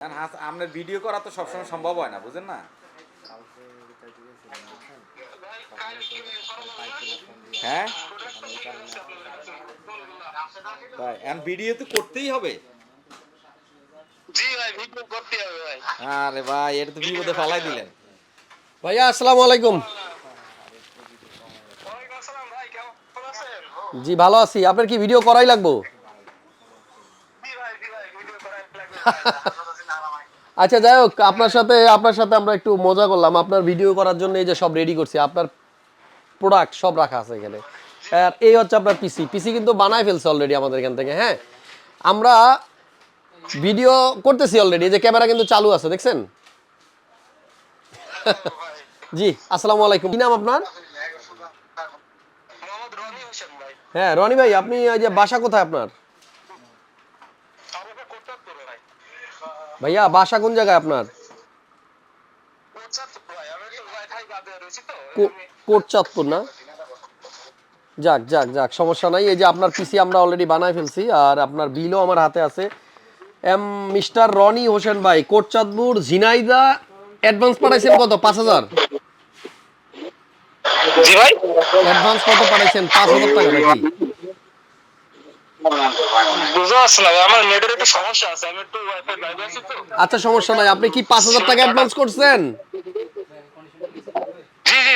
আপনার ভিডিও করা তো সবসময় সম্ভব হয় না, বুঝেন না? হ্যাঁ, তাই এখন ভিডিও তো করতেই হবে। জি ভাই, ভিডিও করতে হবে ভাই। আরে ভাই, এটা তো বিপদে ফালাই দিলেন। ভাইয়া আসসালামু আলাইকুম। ওয়ালাইকুম আসসালাম ভাই, কেমন আছেন? জি ভালো আছি। আপনার কি ভিডিও করাই লাগবো? জি ভাই, ভিডিও করাই লাগবে ভাই। আচ্ছা যাই হোক, আপনার সাথে আমরা একটু মজা করলাম। আপনার ভিডিও করার জন্য এই যে সব রেডি করছি, আপনার প্রোডাক্ট সব রাখা আছে এখানে। আর এই হচ্ছে আপনার পিসি কিন্তু বানায় ফেলছে অলরেডি আমাদের এখান থেকে। হ্যাঁ, আমরা ভিডিও করতেছি অলরেডি। এই যে ক্যামেরা কিন্তু চালু আছে, দেখছেন? জি আসসালামু আলাইকুম। কি নাম আপনার? মোহাম্মদ রনি হোসেন ভাই। হ্যাঁ রনি ভাই, আপনি এই যে বাসা কোথায় আপনার? আমরা কোটচাঁদপুর ভাই। ভাইয়া বাসা কোন জায়গায় আপনার? কোটচাঁদপুর ভাই, আমি একটু ওয়াইফাই বাদে রয়েছি তো। কোটচাঁদপুর না? যাক যাক যাক, সমস্যা নাই। এই যে আপনার পিসি আমরা অলরেডি বানায় ফেলছি, আর আপনার বিলও আমার হাতে আছে। মিস্টার রনি হোসেন ভাই, কোটচাঁদপুর ঝিনাইদা। অ্যাডভান্স পাঠাইছেন কত? 5000? জি ভাই, অ্যাডভান্স কত পাঠাইছেন? 5000 টাকা নাকি? বুঝতে পারছি না ভাই, আমার নেটের একটু সমস্যা আছে, আমি একটু ওয়াইফাই বাইরে আছি তো। আচ্ছা সমস্যা নাই। আপনি কি 5000 টাকা অ্যাডভান্স করছেন?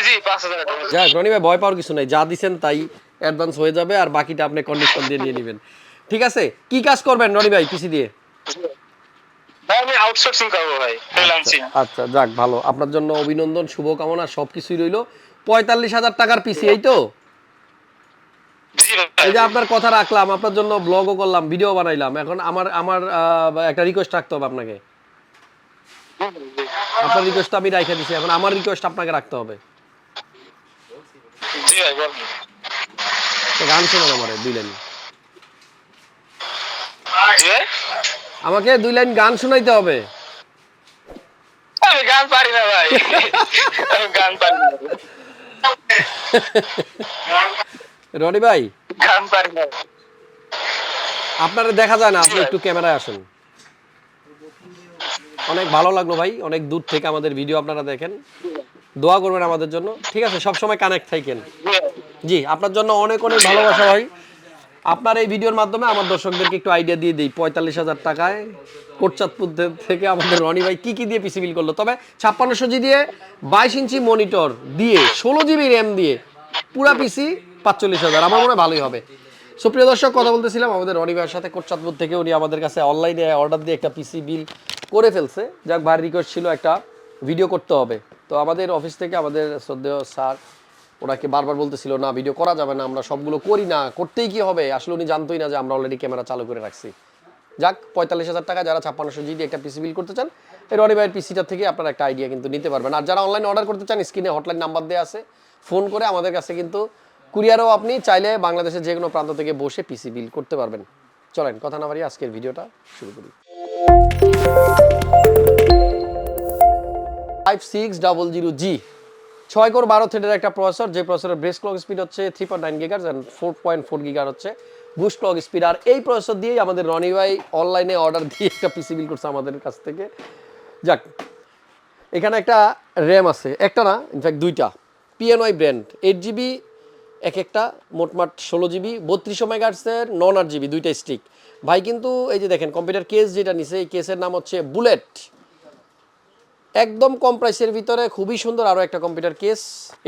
জি 5,000 টাকা। যাক রনি ভাই, ভয় পাওয়ার কিছু নাই। যা দিছেন তাই অ্যাডভান্স হয়ে যাবে, আর বাকিটা আপনি কন্ডিশন দিয়ে নিয়ে নেবেন। ঠিক আছে, কি কাজ করবেন রনি ভাই পিসি দিয়ে? ভাই আমি আউটসোর্সিং করবো ভাই, ফ্রিল্যান্সিং। আচ্ছা যাক ভালো, আপনার জন্য অভিনন্দন, শুভকামনা, সবকিছুই রইলো। 45,000 টাকার পিসি, এই তো? জি ভাই, এই যে আপনার কথা রাখলাম, আপনার জন্য ব্লগও করলাম, ভিডিও বানাইলাম। এখন আমার আমার একটা রিকোয়েস্ট রাখতে হবে আপনাকে। আপনার রিকোয়েস্ট আমি রাইখা দিছি, এখন আমার রিকোয়েস্ট আপনাকে রাখতে হবে। জি ভাই বল। একটা গান শোনান আমারে 2 লাইন। জি ভাই, আমাকে 2 লাইন গান শোনাইতে হবে। আমি গান পারি না ভাই। আমি গান পারি না। রনি ভাই, গান পারি না। আপনারা দেখা যায় না, আপনি একটু ক্যামেরায় আসেন। অনেক ভালো লাগলো ভাই, অনেক দূর থেকে আমাদের ভিডিও আপনারা দেখেন। দোয়া করবেন আমাদের জন্য, ঠিক আছে? সব সময় কানেক্ট থাকেন। জি, আপনার জন্য অনেক অনেক ভালোবাসা ভাই। আপনার এই ভিডিওর মাধ্যমে আমার দর্শকদেরকে একটু আইডিয়া দিয়ে দিই। 45,000 টাকায় কোটচাঁদপুর থেকে আমাদের রনি ভাই কি কি দিয়ে পিসি বিল করলো। তবে 5600G দিয়ে 22 ইঞ্চি মনিটর দিয়ে 16GB র্যাম দিয়ে পুরা পিসি 45,000, আমার মনে হয় ভালোই হবে। সুপ্রিয় দর্শক, কথা বলতেছিলাম আমাদের রনি ভাইয়ের সাথে কোটচাঁদপুর থেকে। উনি আমাদের কাছে অনলাইনে অর্ডার দিয়ে একটা পিসি বিল করে ফেলছে। যাক, ভাইয়ের রিকোয়েস্ট ছিল একটা ভিডিও করতে হবে। তো আমাদের অফিস থেকে আমাদের শ্রদ্ধেয় স্যার ওনাকে বারবার বলতেছিল, না ভিডিও করা যাবে না, আমরা সবগুলো করি না, করতেই কি হবে। আসলে উনি জানতোই না যে আমরা অলরেডি ক্যামেরা চালু করে রাখছি। যাক, 45,000 টাকা যারা 5600G দিয়ে একটা পিসি বিল করতে চান, এই রনি ভাইয়ের পিসিটা থেকে আপনারা একটা আইডিয়া কিন্তু নিতে পারবেন। আর যারা অনলাইনে অর্ডার করতে চান, স্ক্রিনে হটলাইন নাম্বার দেওয়া আছে, ফোন করে আমাদের কাছে কিন্তু কুরিয়ারও আপনি চাইলে বাংলাদেশের যে কোনো প্রান্ত থেকে বসে পিসি বিল করতে পারবেন। চলেন কথা না বাড়িয়ে আজকের ভিডিওটা শুরু করি। 5600G 6 কোর 12 থ্রেডের একটা প্রসেসর, যে প্রসেসরের বেস ক্লক স্পিড হচ্ছে 3.9 গিগাহার্টজ এন্ড 4.4 গিগাহার্টজ হচ্ছে বুস্ট ক্লক স্পিড। আর এই প্রসেসর দিয়েই আমাদের রনি ভাই অনলাইনে অর্ডার দিয়ে একটা পিসি বিল করছে আমাদের কাছ থেকে। যাক, এখানে একটা র্যাম আছে, একটা না ইনফ্যাক্ট দুইটা, PNY ব্র্যান্ড 8GB এক একটা, মোটমাট 16GB, 3200 মেগাহার্টজের নন 8GB দুইটা স্টিক। ভাই কিন্তু এই যে দেখেন কম্পিউটার কেস যেটা নিছে, এই কেসের নাম হচ্ছে বুলেট। একদম কম প্রাইসের ভিতরে খুবই সুন্দর আরও একটা কম্পিউটার কেস,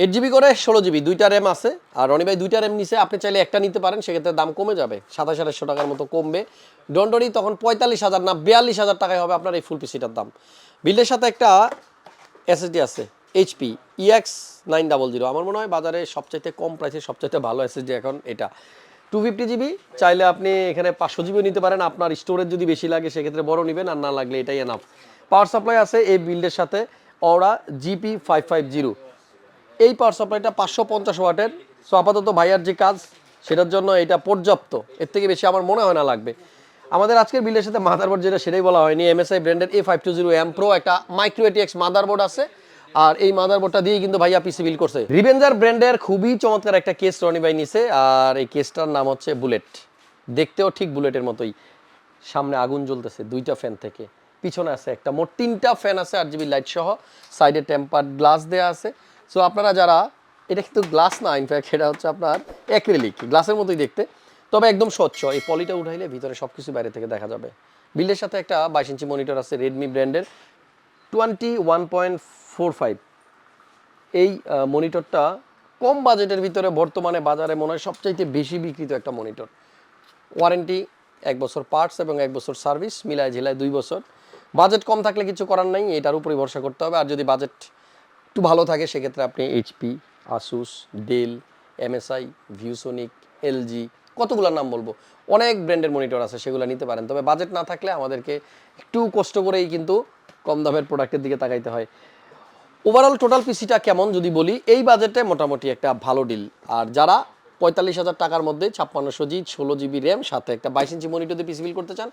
8GB করে 16GB দুইটা র্যাম আছে। আর রনি ভাই দুইটা র্যাম নিছে, আপনি চাইলে একটা নিতে পারেন, সেক্ষেত্রে দাম কমে যাবে, 27,500 টাকার মতো কমবে। ডন্ডরি তখন 45,000 না 42,000 টাকায় হবে আপনার এই ফুল পিসিটার দাম। বিলের সাথে একটা এসএসডি আছে HP EX900। আমার মনে হয় বাজারে সবচাইতে কম প্রাইসে সবচাইতে ভালো এসএসডি এখন এটা। 250GB চাইলে আপনি এখানে 500GB নিতে পারেন। আপনার স্টোরেজ যদি বেশি লাগে সেক্ষেত্রে বড় নেবেন, আর না লাগলে এটাই এনাফ। পাওয়ার সাপ্লাই আছে এই বিল্ডের সাথে ওরা GP550। এই পাওয়ার সাপ্লাইটা 550 ওয়াটের। সো আপাতত ভাইয়ার যে কাজ সেটার জন্য এটা পর্যাপ্ত, এর থেকে বেশি আমার মনে হয় না লাগবে। আমাদের আজকের বিল্ডের সাথে মাদারবোর্ড যেটা সেটাই বলা হয়নি, MSI ব্র্যান্ডের A520M PRO একটা মাইক্রো ATX মাদারবোর্ড আছে। আর এই মাদারবোর্ডটা দিয়ে কিন্তু ভাইয়া পিসি বিল করছে। রিভেঞ্জার ব্র্যান্ডের খুবই চমৎকার একটা কেস রনি ভাই নিছে, আর এই কেসটার নাম হচ্ছে বুলেট। দেখতেও ঠিক বুলেটের মতোই, সামনে আগুন জ্বলতেছে দুইটা ফ্যান থেকে। পিছনে আছে একটা, মোট 3টা ফ্যান আছে, RGB লাইট সহ, সাইডে টেম্পারড গ্লাস দেওয়া আছে। সো আপনারা যারা, এটা কিন্তু গ্লাস না, ইনফ্যাক্ট এটা হচ্ছে আপনার অ্যাক্রিলিক, গ্লাসের মতোই দেখতে, তবে একদম স্বচ্ছ। এই পলিটা উঠাইলে ভিতরে সব কিছু বাইরে থেকে দেখা যাবে। বিল্ডের সাথে একটা 22 ইঞ্চি মনিটর আছে, রেডমি ব্র্যান্ডের 21.45। এই মনিটরটা কম বাজেটের ভিতরে বর্তমানে বাজারে মনে হয় সবচাইতে বেশি বিক্রিত একটা মনিটর। ওয়ারেন্টি 1 বছর, পার্টস এবং 1 বছর সার্ভিস, মিলায় ঝিলায় 2 বছর। বাজেট কম থাকলে কিছু করার নাই, এটার উপরে ভরসা করতে হবে। আর যদি বাজেট একটু ভালো থাকে সেক্ষেত্রে আপনি HP, Asus, Dell, MSI, ViewSonic, LG, কতগুলোর নাম বলবো, অনেক ব্র্যান্ডের মনিটর আছে, সেগুলো নিতে পারেন। তবে বাজেট না থাকলে আমাদেরকে একটু কষ্ট করেই কিন্তু কম দামের প্রোডাক্টের দিকে তাকাইতে হয়। ওভারঅল টোটাল পিসিটা কেমন যদি বলি, এই বাজেটে মোটামুটি একটা ভালো ডিল। আর যারা 45,000 টাকার মধ্যে 5600G 16GB র্যাম সাথে একটা 22 ইঞ্চি মনিটর দিয়ে পিসি বিল করতে চান,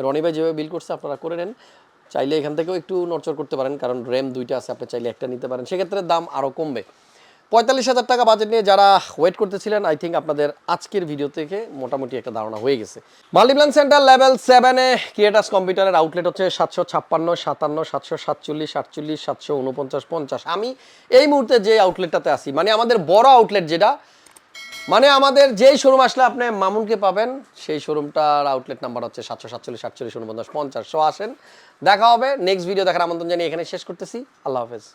রনি ভাই যেভাবে বিল করছে আপনারা করে নেন। চাইলে এখান থেকেও একটু নড়চড় করতে পারেন, কারণ র্যাম 2টা আছে, আপনি চাইলে একটা নিতে পারেন, সেক্ষেত্রে দাম আরও কমবে। 45,000 টাকা বাজেট নিয়ে যারা ওয়েট করতেছিলেন, আই থিঙ্ক আপনাদের আজকের ভিডিও থেকে মোটামুটি একটা ধারণা হয়ে গেছে। মাল্টিপ্ল্যান সেন্টার লেভেল 7-এ ক্রিয়েটাস কম্পিউটারের আউটলেট হচ্ছে 756, 57, 747, 48, 749, 50। আমি এই মুহূর্তে যে আউটলেটটাতে আছি, মানে আমাদের বড় আউটলেট যেটা, মানে আমাদের যেই শোরুম আসলে আপনি মামুনকে পাবেন, সেই শোরুমটার আউটলেট নাম্বার হচ্ছে 747, 47, 49, 50। আসেন, দেখা হবে। নেক্সট ভিডিও দেখার আমন্ত্রণ জানিয়ে এখানে শেষ করতেছি। আল্লাহ হাফেজ।